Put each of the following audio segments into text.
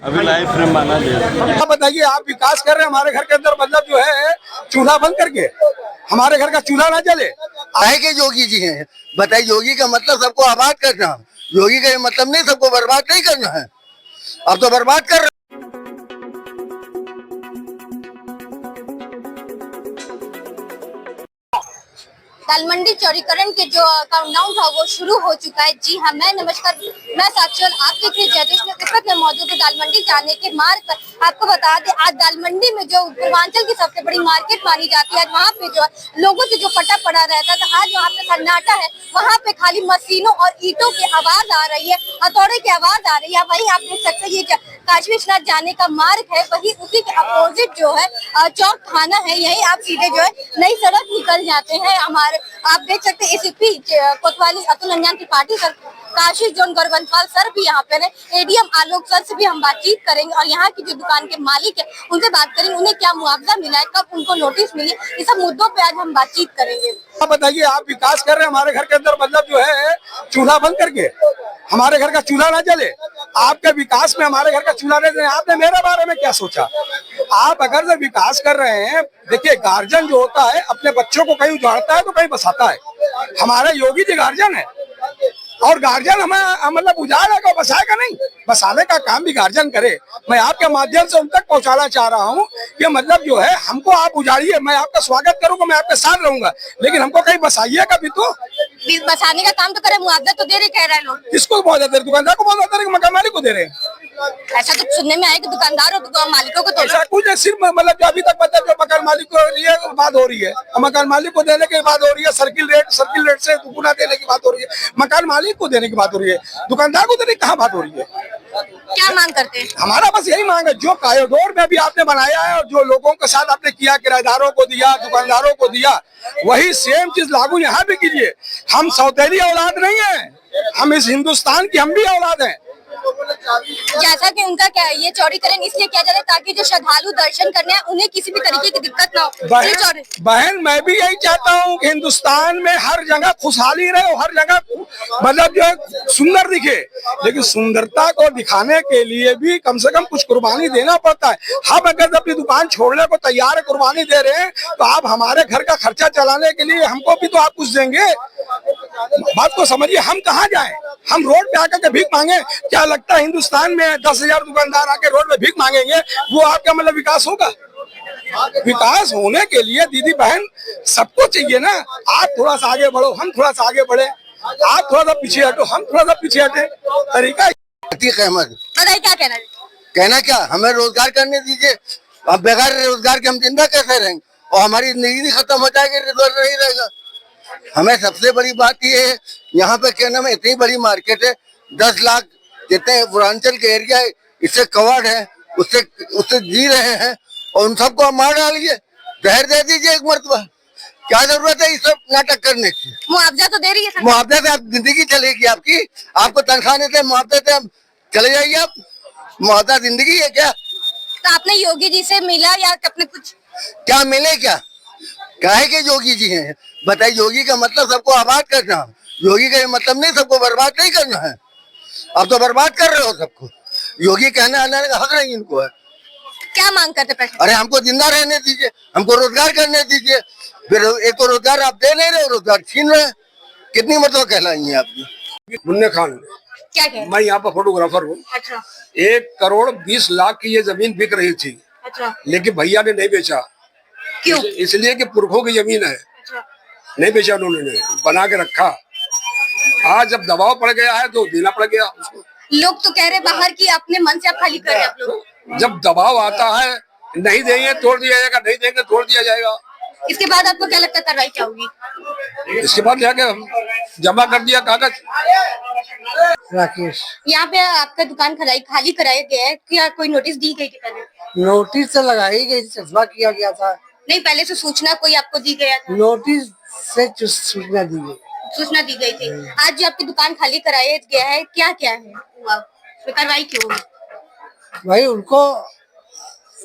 अभी live frame बना दे। आप बताइए, आप विकास कर रहे हैं हमारे घर के अंदर, मतलब जो है चूल्हा बंद करके हमारे घर का चूल्हा ना जले। आए के योगी जी हैं, बताइए योगी का मतलब सबको आबाद करना, योगी का ये मतलब नहीं सबको बर्बाद नहीं करना है। अब तो बर्बाद कर रहे। दाल मंडी चौड़ीकरण के जो काउंटडाउन था वो शुरू हो चुका है। जी हाँ, मैं नमस्कार, मैं साक्षर आप देख रहे जयदेश में इस वक्त मैं मौजूद हूँ दाल मंडी जाने के मार्ग पर। आपको बता दें, आज दाल मंडी में जो पूर्वांचल की सबसे बड़ी मार्केट मानी जाती है, वहाँ पे जो लोगों से जो फटा पड़ा रहता था, आज वहाँ पे सन्नाटा है। वहाँ पे खाली मशीनों और ईंटों की आवाज आ रही है, हथौड़े की आवाज आ रही है। वही आप देख सकते हैं, ये काशी विश्वनाथ जाने का मार्ग है, वही उसी के अपोजिट जो है चौक थाना है। यही आप सीधे जो है नई सड़क निकल जाते हैं। हमारे आप देख सकते हैं ACP Kotwali Atul Anjan Tripathi sir, Kashi zone Gauravantpal sir भी यहाँ पे है, एडीएम आलोक सर से भी हम बातचीत करेंगे और यहाँ की जो दुकान के मालिक है उनसे बात करेंगे, उन्हें क्या मुआवजा मिला है, कब उनको नोटिस मिली, इस सब मुद्दों पे आज हम बातचीत करेंगे। आप बताइए, आप विकास कर रहे हैं हमारे घर के अंदर, मतलब जो है चूल्हा बंद करके हमारे घर का चूल्हा ना जले। आपके विकास में हमारे घर का चूल्हा नहीं जले, आपने मेरे बारे में क्या सोचा? आप अगर जो विकास कर रहे हैं, देखिए गार्जियन जो होता है अपने बच्चों को कहीं उजाड़ता है तो कहीं बसाता है। हमारे योगी जी गार्जियन है और गार्जियन हमें मतलब उजाड़ेगा, बसाएगा नहीं। बसाने का काम भी गार्जियन करे। मैं आपके माध्यम से उन तक पहुंचाना चाह रहा हूं कि मतलब जो है हमको आप उजाड़िए, मैं आपका स्वागत करूंगा, मैं आपके साथ रहूंगा, लेकिन हमको कहीं बसाइएगा भी तो। बसाने का काम तो करे, मुआवजा तो दे रहे कह रहे हैं लोग। किसको मुआवजा दे रहे? दुकानदार को मुआवजा दे रहे, मकान मालिक को दे रहे हैं। ऐसा तो सुनने में आया कि दुकानदार और दुकान मालिकों को ऐसा कुछ है, सिर्फ मतलब जो अभी तक मतलब जो मकान मालिक को लिए बात हो रही है, मकान मालिक को देने की बात हो रही है, सर्किल रेट से दुगुना देने की बात हो रही है, मकान मालिक को देने की बात हो रही है, दुकानदार को देने की कहाँ बात हो रही है? क्या मांग करते हैं? हमारा बस यही मांग है, जो कॉरिडोर में भी आपने बनाया है और जो लोगों के साथ आपने किया, किराएदारों को दिया, दुकानदारों को दिया, वही सेम चीज लागू यहाँ भी कीजिए। हम सौतेली औलाद नहीं है, हम इस हिंदुस्तान की हम भी औलाद हैं। जैसा कि उनका क्या है, ये चौड़ीकरण इसलिए किया जा रहा है ताकि जो श्रद्धालु दर्शन करने हैं उन्हें किसी भी तरीके की दिक्कत ना हो। बहन मैं भी यही चाहता हूँ कि हिंदुस्तान में हर जगह खुशहाली रहे, हर जगह मतलब जो है सुंदर दिखे, लेकिन सुंदरता को दिखाने के लिए भी कम से कम कुछ कुर्बानी देना पड़ता है। हम अगर अपनी दुकान छोड़ने को तैयार है, कुर्बानी दे रहे हैं, तो आप हमारे घर का खर्चा चलाने के लिए हमको भी तो आप कुछ देंगे। बात को समझिए, हम कहाँ जाएं? हम रोड पे आकर के भीख मांगे? क्या लगता है हिंदुस्तान में 10,000 दुकानदार आके रोड पे भीख मांगेंगे? वो आपका मतलब विकास होगा? विकास होने के लिए दीदी बहन सबको चाहिए ना। आप थोड़ा सा आगे बढ़ो, हम थोड़ा सा आगे बढ़े, आप थोड़ा सा पीछे हटो, हम थोड़ा सा पीछे हटे, तरीका। बताइए क्या कहना है? कहना क्या, हमें रोजगार करने दीजिए। अब बगैर रोजगार के हम जिंदा कैसे रहेंगे? और हमारी जिंदगी खत्म हो जाएगी, रोजगार नहीं रहेगा। हमें सबसे बड़ी बात ये है, यहाँ पे क्या नाम है, इतनी बड़ी मार्केट है, 10 लाख जितने पूर्वांचल के एरिया है इससे कवर्ड है, उससे जी रहे हैं और उन सबको हम मार डालिए, जहर दे दीजिए एक मरतबा। क्या जरूरत है इस सब नाटक करने की? मुआवजा तो दे रही है। मुआवजा से आप जिंदगी चलेगी आपकी? आपको तनख्वाह देते हैं, मुआवजे से आप चले जाइए। आप मुआवजा जिंदगी है क्या? तो आपने योगी जी से मिला या अपने कुछ क्या मिले? क्या काहे के योगी जी हैं? बताइए योगी का मतलब सबको आबाद करना, योगी का ये मतलब नहीं सबको बर्बाद नहीं करना है। अब तो बर्बाद कर रहे हो सबको। योगी कहने आने का हक नहीं इनको है। क्या मांग करते हैं? अरे हमको जिंदा रहने दीजिए, हमको रोजगार करने दीजिए। फिर एक तो रोजगार आप दे नहीं रहे, रोजगार छीन रहे। कितनी मरतबा कहलाई आपकी? मुन्ने खान, क्या कह? मैं यहाँ पर फोटोग्राफर हूँ। अच्छा। 1,20,00,000 की ये जमीन बिक रही थी। अच्छा। लेकिन भैया ने नहीं बेचा। क्यों? इसलिए कि पुरखों की जमीन है। अच्छा। नहीं बेचा उन्होंने, बना के रखा। आज जब दबाव पड़ गया है तो देना पड़ गया उसको। लोग तो कह रहे बाहर की अपने मन से आप खाली कर रहे हैं आप लोग। जब दबाव आता है, नहीं देंगे तोड़ दिया जाएगा, नहीं देंगे तोड़ दिया जाएगा। इसके बाद आपको क्या लगता है कार्रवाई क्या होगी? इसके बाद जाके जमा कर दिया कागज। राकेश, यहाँ पे आपका दुकान खाली कराया गया है, क्या कोई नोटिस दी गई थी पहले? नोटिस तो लगाई गई, चस्पा किया गया था। नहीं, पहले से सूचना कोई आपको दी गया था? नोटिस से सूचना दी गई। सूचना दी गई थी। आज जो आपकी दुकान खाली कराया गया है, क्या क्या है कार्रवाई क्यों होगी? भाई उनको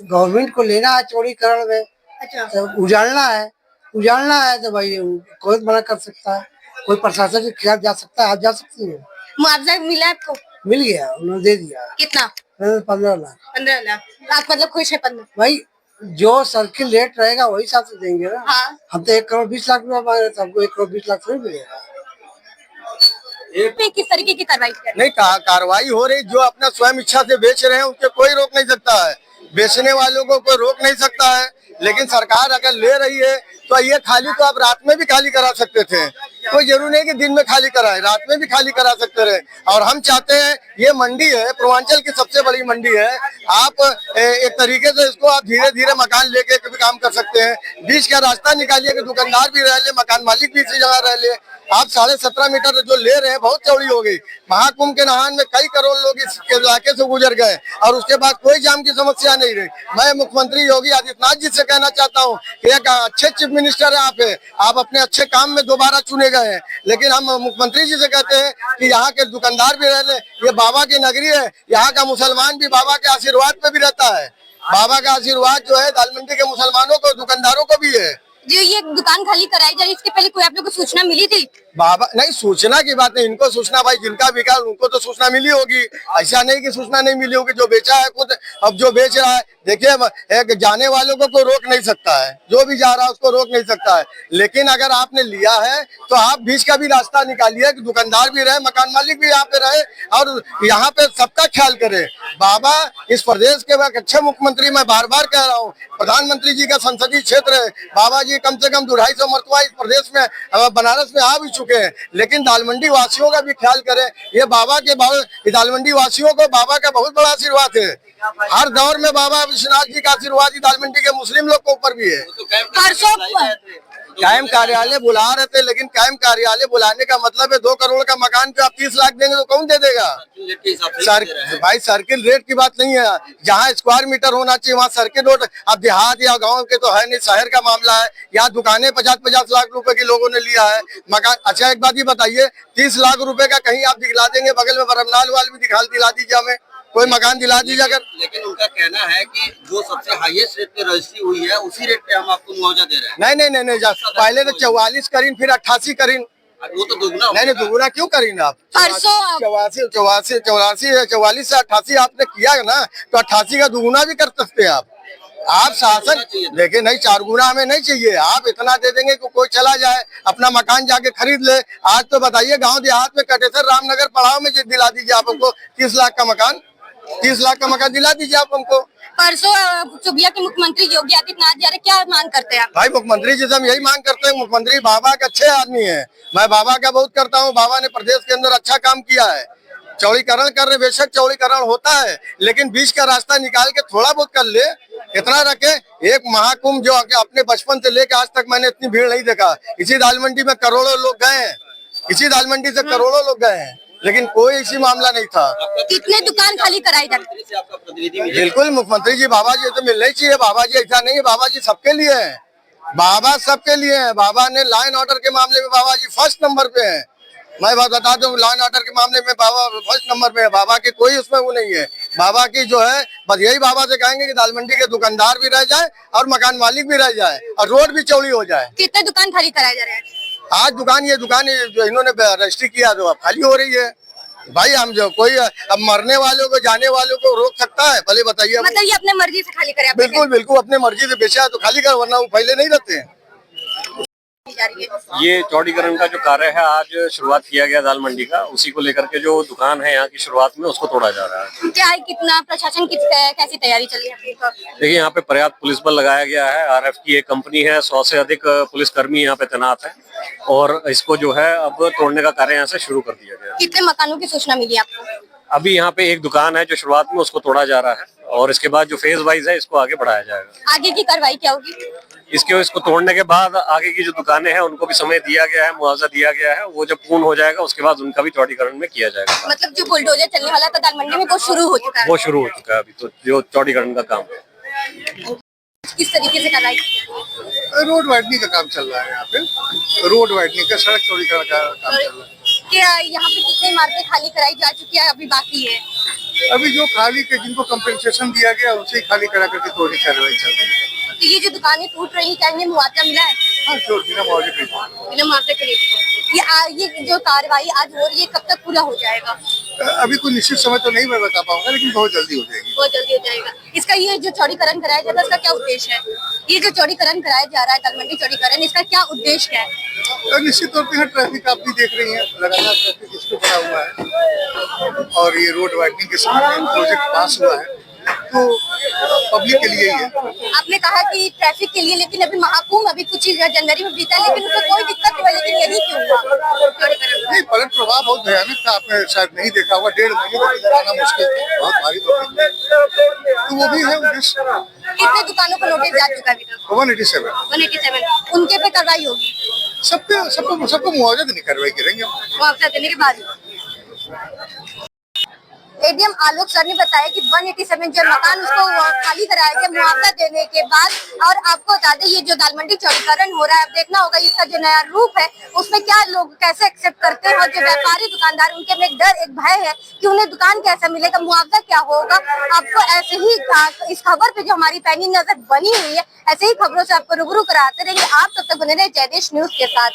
गवर्नमेंट को लेना है चौड़ीकरण में। अच्छा। तो उजाड़ना है तो भाई कोई मना कर सकता है, कोई प्रशासन के खिलाफ जा सकता है। आप जा सकती है? मुआवजा मिला आपको? मिल गया, उन्होंने दे दिया। कितना? 15 लाख। 15 लाख। आप मतलब खुश है? 15 भाई जो सर्किल रेट रहेगा वही हिसाब से देंगे ना। हाँ। हम तो 1 करोड़ 20 लाख रुपया मांग रहे थे, हमको 1 करोड़ 20 लाख थोड़ी मिलेगा। पे किस तरीके की कार्रवाई कर रहे हैं? नहीं, कार्रवाई हो रही, जो अपना स्वयं इच्छा से बेच रहे हैं उनके कोई रोक नहीं सकता है, बेचने वालों को कोई रोक नहीं सकता है। लेकिन सरकार अगर ले रही है तो ये खाली तो आप रात में भी खाली करा सकते थे, कोई जरूरी नहीं कि दिन में खाली कराए, रात में भी खाली करा सकते रहे। और हम चाहते हैं, ये मंडी है, पूर्वांचल की सबसे बड़ी मंडी है, आप एक तरीके से इसको आप धीरे धीरे मकान लेके भी काम कर सकते हैं। बीच का रास्ता निकालिए कि दुकानदार भी रह ले, मकान मालिक भी इसी जगह रह ले। आप 17.5 मीटर जो ले रहे हैं बहुत चौड़ी हो गई। महाकुंभ के नहान में कई करोड़ लोग इस इलाके से गुजर गए और उसके बाद कोई जाम की समस्या नहीं रही। मैं मुख्यमंत्री योगी आदित्यनाथ जी से कहना चाहता हूँ कि एक अच्छे चीफ मिनिस्टर है आप अपने अच्छे काम में दोबारा चुने गए हैं, लेकिन हम मुख्यमंत्री जी से कहते हैं कि यहाँ के दुकानदार भी रह ले, ये बाबा की नगरी है, यहाँ का मुसलमान भी बाबा के आशीर्वाद पे भी रहता है। बाबा का आशीर्वाद जो है दालमंडी के मुसलमानों को, दुकानदारों को भी है। जो ये दुकान खाली कराई जा रही है, इसके पहले कोई आप लोग को सूचना मिली थी? बाबा नहीं, सूचना की बात नहीं, इनको सूचना, भाई जिनका बिका उनको तो सूचना मिली होगी, ऐसा नहीं कि सूचना नहीं मिली होगी। जो बेचा है खुद, अब जो बेच रहा है, देखिए एक जाने वालों को कोई रोक नहीं सकता है, जो भी जा रहा है उसको रोक नहीं सकता है। लेकिन अगर आपने लिया है तो आप बीच का भी रास्ता निकालिए कि दुकानदार भी रहे, मकान मालिक भी यहाँ पे रहे और यहाँ पे सबका ख्याल करे। बाबा इस प्रदेश के एक अच्छे मुख्यमंत्री, मैं बार बार कह रहा हूँ, प्रधानमंत्री जी का संसदीय क्षेत्र है, बाबा जी कम से कम 250 मरतबा इस प्रदेश में, बनारस में आ भी चुके हैं, लेकिन दालमंडी वासियों का भी ख्याल करें। ये बाबा के दालमंडी वासियों को बाबा का बहुत बड़ा आशीर्वाद है। हर दौर में बाबा विश्वनाथ जी का आशीर्वाद ही दालमंडी के मुस्लिम लोग के ऊपर भी है। कायम कार्यालय बुला रहे थे, लेकिन कायम कार्यालय बुलाने का मतलब है 2 करोड़ का मकान पे आप 30 लाख देंगे तो कौन दे देगा? भाई सर्किल रेट की बात नहीं है, जहाँ स्क्वायर मीटर होना चाहिए वहाँ सर्किल रेट। अब देहात या गांव के तो है नहीं, शहर का मामला है, यहाँ दुकानें 50-50 लाख रुपए की लोगों ने लिया है मकान। अच्छा एक बात ही बताइए, 30 लाख रुपए का कहीं आप दिखला देंगे, बगल में बरमलाल वाल भी दिला दीजिए, हमें कोई मकान दिला दीजिए अगर। लेकिन उनका कहना है कि जो सबसे हाईएस्ट रेट पे रजिस्ट्री हुई है उसी रेट पे हम आपको मुआवजा दे रहे हैं। नहीं, पहले तो 44 करीन, फिर 88 करीन, वो तो दुगना। नहीं दुगुना क्यों करीन आप? 44 से 88 आपने किया है ना, तो 88 का दुगुना भी कर सकते हैं आप शासन देखिए। नहीं, 4 गुना हमें नहीं चाहिए, आप इतना दे देंगे कि कोई चला जाए अपना मकान जाके खरीद ले। आज तो बताइए गांव देहात में कटेसर रामनगर पड़ाव में दिला दीजिए आप हमको 30 लाख का मकान, 30 लाख का मकान दिला दीजिए आप हमको। परसों सुबिया के मुख्यमंत्री योगी आदित्यनाथ जी आ रहे, क्या मांग करते हैं आप? भाई मुख्यमंत्री जी से हम यही मांग करते हैं, मुख्यमंत्री बाबा के अच्छे आदमी है, मैं बाबा का बहुत करता हूँ, बाबा ने प्रदेश के अंदर अच्छा काम किया है, चौड़ीकरण कर रहे, बेशक चौड़ीकरण होता है, लेकिन बीच का रास्ता निकाल के थोड़ा बहुत कर ले, इतना रखे। एक महाकुंभ जो अपने बचपन से लेकर आज तक मैंने इतनी भीड़ नहीं देखा। इसी दालमंडी में करोड़ों लोग गए हैं, इसी दालमंडी से करोड़ों लोग गए हैं, लेकिन कोई इसी मामला नहीं था। कितने दुकान खाली कराई जाती? बिल्कुल मुख्यमंत्री जी, बाबा जी तो मिलना ही चाहिए। बाबा जी ऐसा नहीं है, बाबा जी सबके लिए है, बाबा सबके लिए है। बाबा ने लॉ एंड ऑर्डर के मामले में बाबा जी फर्स्ट नंबर पे है। मैं बात बता दूं, लॉ एंड ऑर्डर के मामले में बाबा फर्स्ट नंबर पे है। बाबा की कोई उसमें वो नहीं है। बाबा की जो है बस यही बाबा से कहेंगे कि दालमंडी के दुकानदार भी रह जाए और मकान मालिक भी रह जाए और रोड भी चौड़ी हो जाए। कितने दुकान खाली कराए जा रहे हैं आज? ये दुकान जो इन्होंने रजिस्ट्री किया तो अब खाली हो रही है। भाई हम जो कोई अब मरने वालों को, जाने वालों को रोक सकता है? भले बताइए। मतलब ये अपने मर्जी से खाली करे? बिल्कुल अपने मर्जी से बेचा है तो खाली कर, वरना वो पहले नहीं रहते हैं। ये चौड़ीकरण का जो कार्य है आज शुरुआत किया गया दाल मंडी का, उसी को लेकर के जो दुकान है यहाँ की शुरुआत में उसको तोड़ा जा रहा है। क्या है, कितना प्रशासन की कैसी तैयारी चल रही है? देखिए यहाँ पे पर्याप्त पुलिस बल लगाया गया है, आरएफ की एक कंपनी है, 100 से अधिक पुलिसकर्मी यहाँ पे तैनात है और इसको जो है अब तोड़ने का कार्य यहाँ से शुरू कर दिया गया। कितने मकानों की सूचना मिली आपको? अभी यहाँ पे एक दुकान है जो शुरुआत में, उसको तोड़ा जा रहा है और इसके बाद जो फेज वाइज है इसको आगे बढ़ाया जाएगा। आगे की कार्रवाई क्या होगी? इसको तोड़ने के बाद आगे की जो दुकानें हैं उनको भी समय दिया गया है, मुआवजा दिया गया है, वो जब पूर्ण हो जाएगा उसके बाद उनका भी चौड़ीकरण में किया जाएगा। मतलब जो बुलडोजर चलने वाला था दाल मंडी में वो शुरू हो चुका है? वो शुरू हो चुका है अभी तो, जो चौड़ीकरण का काम है। किस तरीके से कार्रवाई? रोड वाइडनिंग का काम चल रहा है यहाँ पे, रोड वाइडनिंग का, सड़क चौड़ीकरण का काम चल रहा है। क्या यहाँ पे कितनी इमारतें खाली कराई जा चुकी है, अभी बाकी है? अभी जो खाली के जिनको कंपनसेशन दिया गया उसे खाली करा करके थोड़ी कार्रवाई चल रही है। तो ये जो दुकानें टूट रही है, क्या इन्हें मुआवजा मिला है? हाँ, बिना मुआवजे बिना मुआवजे खरीद ये जो कार्रवाई आज हो रही है कब तक पूरा हो जाएगा? अभी कोई निश्चित समय तो नहीं मैं बता पाऊंगा, लेकिन बहुत जल्दी हो जाएगी। बहुत जल्दी हो जाएगा। इसका ये जो चौड़ीकरण कराया जा रहा है इसका क्या उद्देश्य है? ये जो चौड़ीकरण कराया जा रहा है तलमंडी चौड़ीकरण, इसका क्या उद्देश्य है? निश्चित तौर पे यहाँ ट्रैफिक आप भी देख रही हैं, लगातार ट्रैफिक इस पे बना हुआ है और ये रोड वाइडनिंग के समय प्रोजेक्ट पास हुआ है तो पब्लिक के लिए ही है। आपने कहा कि ट्रैफिक के लिए, लेकिन अभी महाकुंभ अभी कुछ ही जनवरी में बीता है, लेकिन उसमें कोई दिक्कत नहीं हुई, लेकिन यही क्यों हुआ? नहीं, पलट प्रभाव बहुत भयानक था, आपने शायद नहीं देखा होगा, 1.5 महीने तक जाना मुश्किल था, बहुत भारी पब्लिक तो वो भी है उद्देश्य। कितने दुकानों को नोटिस जा चुका है अभी तक? 187 उनके पे कार्रवाई होगी? सबको मुआवजा देने की कार्रवाई करेंगे। मुआवजा देने के बाद एडीएम आलोक सर ने बताया कि 187 जो मकान उसको खाली कराया गया मुआवजा देने के बाद। और आपको बता दें ये जो दालमंडी चौड़ीकरण हो रहा है, अब देखना होगा इसका जो नया रूप है उसमें क्या लोग कैसे एक्सेप्ट करते हैं, और जो व्यापारी दुकानदार उनके में एक डर एक भय है कि उन्हें दुकान कैसा मिलेगा, मुआवजा क्या होगा। आपको ऐसे ही इस खबर पे जो हमारी पैनी नजर बनी हुई है, ऐसे ही खबरों से आपको रूबरू कराते रहेंगे। आप तब तक बने रहे जयदेश न्यूज के साथ।